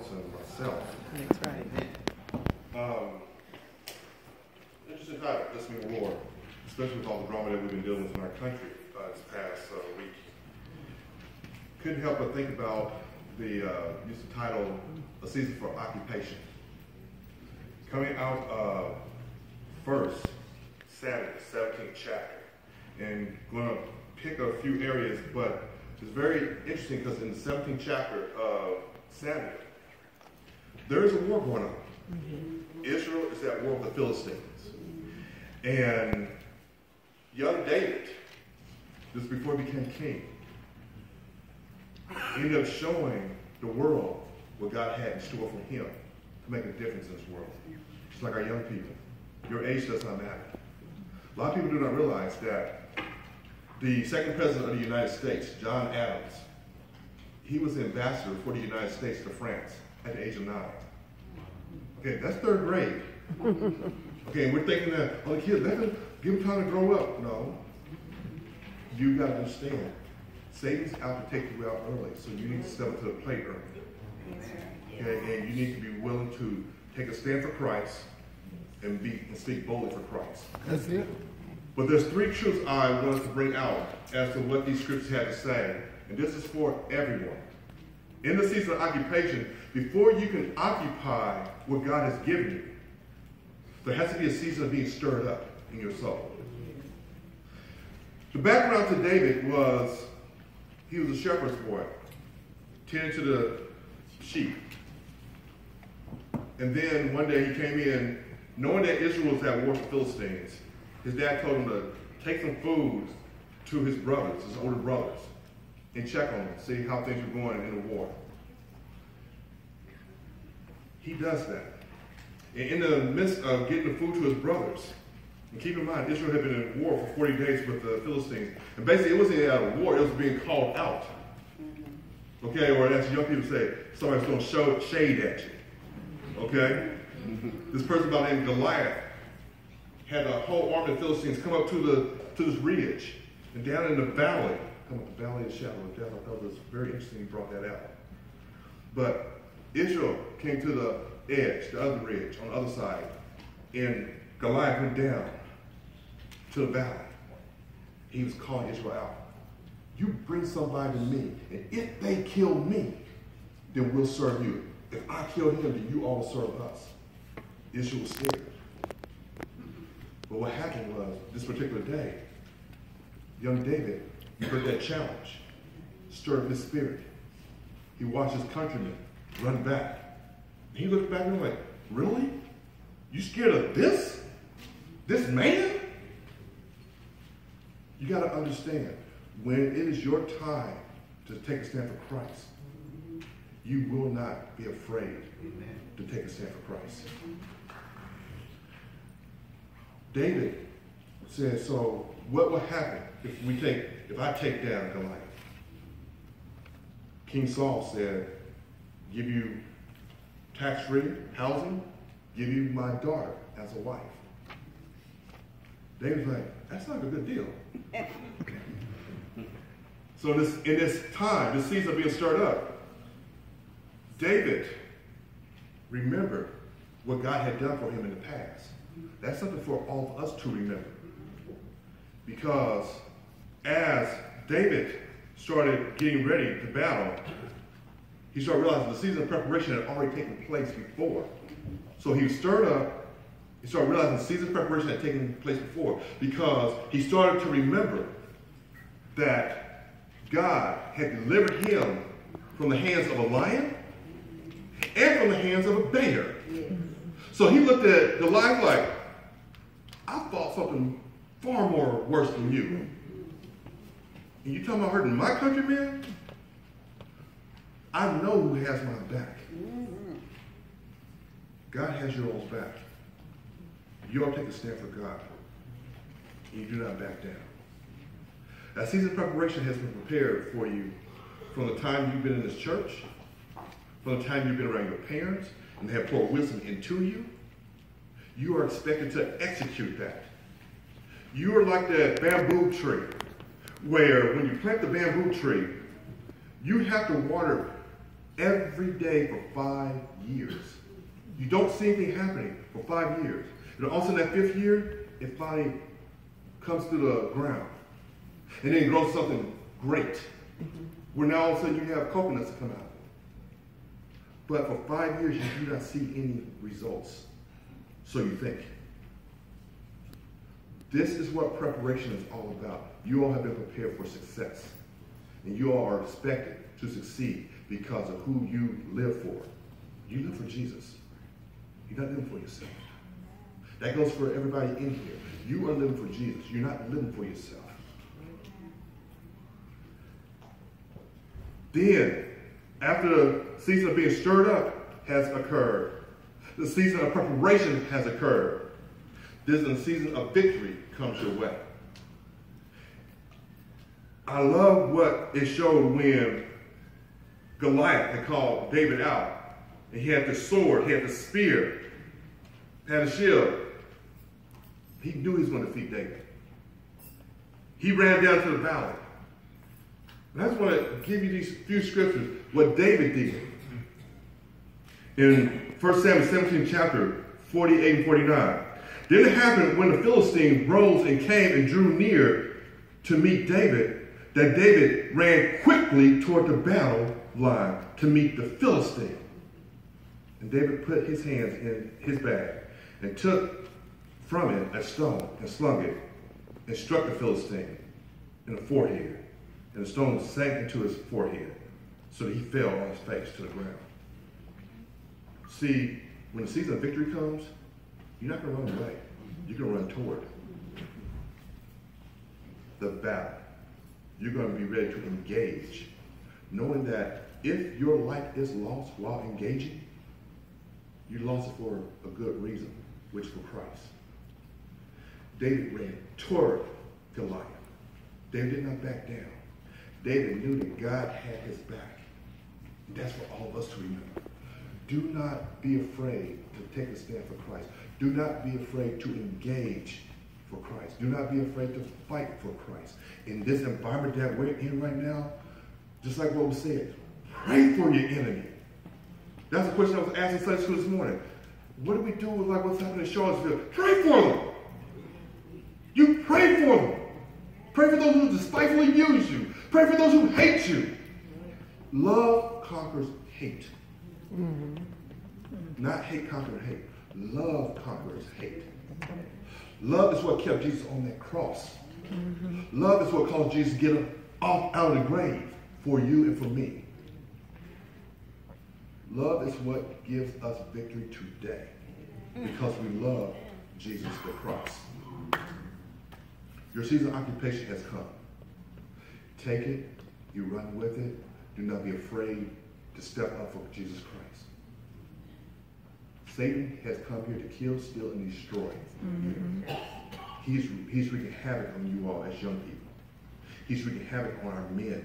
notes and myself. That's right. Interesting topic, listening war, especially with all the drama that we've been dealing with in our country this past week. Couldn't help but think about the use the title "A Season for Occupation." Coming out of First Samuel, 17th chapter, and going to pick a few areas, but it's very interesting because in the 17th chapter of Samuel, there is a war going on. Mm-hmm. Israel is at war with the Philistines. And young David, just before he became king, ended up showing the world what God had in store for him to make a difference in this world. Just like our young people. Your age does not matter. A lot of people do not realize that the second president of the United States, John Adams, he was the ambassador for the United States to France at the age of 9. Okay, that's third grade. Okay, and we're thinking that, oh, the kids, give them time to grow up. No. You got to understand, Satan's out to take you out early, so you need to step up to the plate early. Okay, and you need to be willing to take a stand for Christ and speak boldly for Christ. That's it. But there's 3 truths I wanted to bring out as to what these scriptures had to say, and this is for everyone. In the season of occupation, before you can occupy what God has given you, there has to be a season of being stirred up in your soul. The background to David was, he was a shepherd's boy, tending to the sheep. And then one day he came in, knowing that Israel was at war with the Philistines. His dad told him to take some food to his brothers, his older brothers, and check on them, see how things were going in the war. He does that. And in the midst of getting the food to his brothers, and keep in mind, Israel had been in war for 40 days with the Philistines. And basically, it wasn't out of war, it was being called out. Okay, or as young people say, somebody's going to show shade at you. Okay? This person by the name of Goliath had a whole army of Philistines come up to this ridge, and down in the valley, come up the valley of the shadow of death. I thought it was very interesting he brought that out. But Israel came to the edge, the other ridge, on the other side, and Goliath went down to the valley. He was calling Israel out. You bring somebody to me, and if they kill me, then we'll serve you. If I kill him, then you all serve us. Israel was scared. But what happened was, this particular day, young David heard that challenge, stirred his spirit. He watched his countrymen run back. He looked back and was like, really? You scared of this? This man? You got to understand, when it is your time to take a stand for Christ, you will not be afraid to take a stand for Christ. David said, so what will happen if I take down Goliath? King Saul said, give you tax-free housing, give you my daughter as a wife. David's like, that's not a good deal. So in this time, this season of being stirred up, David remembered what God had done for him in the past. That's something for all of us to remember. Because as David started getting ready to battle, he started realizing the season of preparation had already taken place before. So he was stirred up. He started realizing the season of preparation had taken place before, because he started to remember that God had delivered him from the hands of a lion and from the hands of a bear. Yes. So he looked at Goliath like, I fought something far more worse than you. And you talking about hurting my countrymen? I know who has my back. God has your all's back. You all take a stand for God. And you do not back down. That season of preparation has been prepared for you from the time you've been in this church, from the time you've been around your parents, and they have poured wisdom into you. You are expected to execute that. You are like that bamboo tree, where when you plant the bamboo tree, you have to water every day for 5 years. You don't see anything happening for 5 years. And also in that 5th year, it finally comes to the ground. And then it grows something great. Where now all of a sudden you have coconuts that come out. But for 5 years, you do not see any results. So you think. This is what preparation is all about. You all have been prepared for success. And you all are expected to succeed because of who you live for. You live for Jesus. You're not living for yourself. That goes for everybody in here. You are living for Jesus. You're not living for yourself. Then, after the season of being stirred up has occurred, the season of preparation has occurred, this is the season of victory comes your way. I love what it showed when Goliath had called David out. And he had the sword, he had the spear, had a shield. He knew he was going to defeat David. He ran down to the valley. And I just want to give you these few scriptures, what David did. In 1 Samuel 17 chapter 48 and 49. Then it happened when the Philistines rose and came and drew near to meet David, that David ran quickly toward the battle line to meet the Philistine. And David put his hands in his bag and took from it a stone and slung it and struck the Philistine in the forehead. And the stone sank into his forehead so that he fell on his face to the ground. See, when the season of victory comes, you're not going to run away. You're going to run toward the battle. You're going to be ready to engage, knowing that if your life is lost while engaging, you lost it for a good reason, which is for Christ. David ran toward Goliath. David did not back down. David knew that God had his back. And that's for all of us to remember. Do not be afraid to take a stand for Christ. Do not be afraid to engage for Christ. Do not be afraid to fight for Christ. In this environment that we're in right now, just like what was said, pray for your enemy. That's the question I was asking Sunday school this morning. What do we do with like what's happening in Charlottesville? Pray for them. You pray for them. Pray for those who despitefully use you. Pray for those who hate you. Love conquers hate. Mm-hmm. Not hate conquers hate. Love conquers hate. Love is what kept Jesus on that cross. Mm-hmm. Love is what caused Jesus to get up off out of the grave for you and for me. Love is what gives us victory today because we love Jesus the cross. Your season of occupation has come. Take it. You run with it. Do not be afraid to step up for Jesus Christ. Satan has come here to kill, steal, and destroy. Mm-hmm. He's wreaking havoc on you all as young people. He's wreaking havoc on our men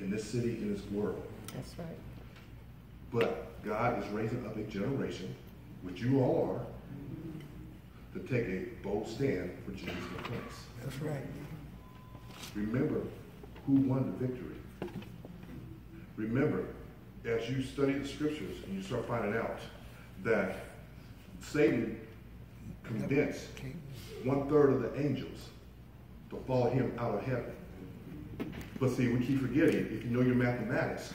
in this city, in this world. That's right. But God is raising up a generation, which you all are, to take a bold stand for Jesus Christ. That's right. Remember who won the victory. Remember, as you study the scriptures and you start finding out that Satan convinced 1/3 of the angels to follow him out of heaven. But see, we keep forgetting, if you know your mathematics,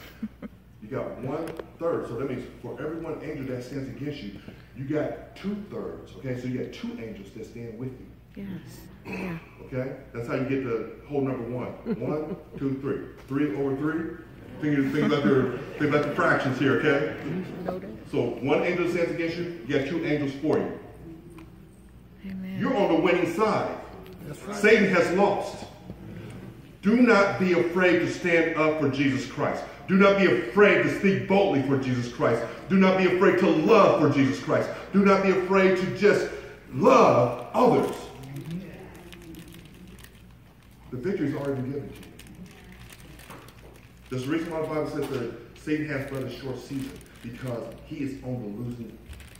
you got 1/3. So that means for every one angel that stands against you, you got 2/3. Okay, so you got 2 angels that stand with you. Yes. Yeah. Okay? That's how you get the whole number 1. 1, 2, 3. 3 over 3. Think about the fractions here, okay? So 1 angel stands against you, you got 2 angels for you. Amen. You're on the winning side. Right. Satan has lost. Do not be afraid to stand up for Jesus Christ. Do not be afraid to speak boldly for Jesus Christ. Do not be afraid to love for Jesus Christ. Do not be afraid to just love others. The victory's already been given to you. There's a reason why the Bible says that Satan has but a short season, because he is on the losing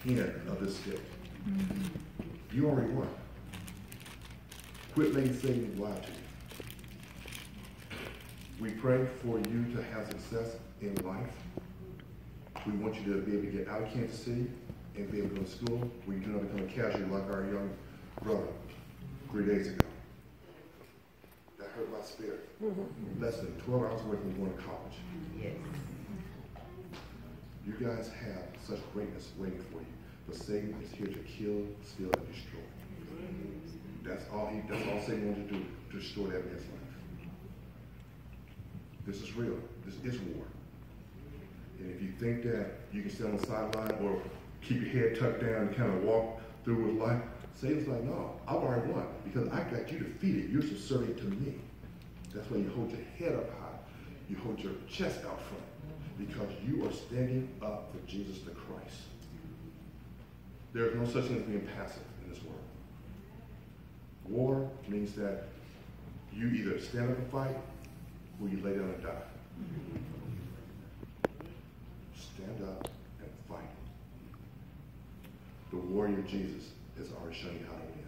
end of this stick. Mm-hmm. You already won. Quit letting Satan lie to you. We pray for you to have success in life. We want you to be able to get out of Kansas City and be able to go to school where you do not become a casualty like our young brother 3 days ago. That hurt my spirit. Less than 12 hours away from going to college. Yes. You guys have such greatness waiting for you, but Satan is here to kill, steal, and destroy. That's all Satan wants to do, to destroy that man's life. This is real. This is war. And if you think that you can stay on the sideline or keep your head tucked down and kind of walk through with life, Satan's like, no, I've already won because I got you defeated. You're subservient to me. That's why you hold your head up high. You hold your chest out front because you are standing up for Jesus the Christ. There is no such thing as being passive in this world. War means that you either stand up and fight or you lay down and die. Stand up and fight. The warrior Jesus has already shown you how to win.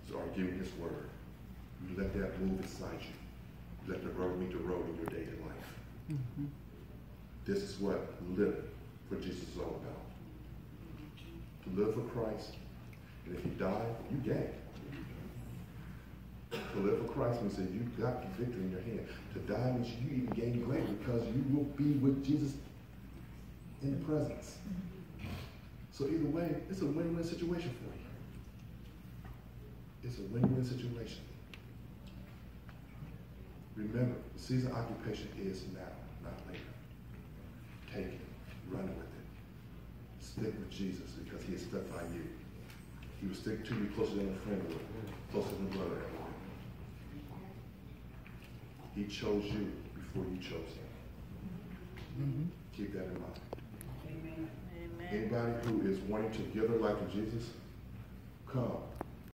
He's already given his word. You let that move inside you. Let the road meet the road in your daily life. Mm-hmm. This is what living for Jesus is all about. To live for Christ, and if you die, you gain. To live for Christ means that you've got the victory in your hand. To die means you even gain greater because you will be with Jesus in the presence. So either way, it's a win-win situation for you. It's a win-win situation. Remember, the season of occupation is now, not later. Take it. Run with it. Stick with Jesus because he has stuck by you. He will stick to you closer than a friend would, closer than a brother ever would. He chose you before you chose him. Mm-hmm. Keep that in mind. Amen. Anybody who is wanting to give their life to Jesus, come.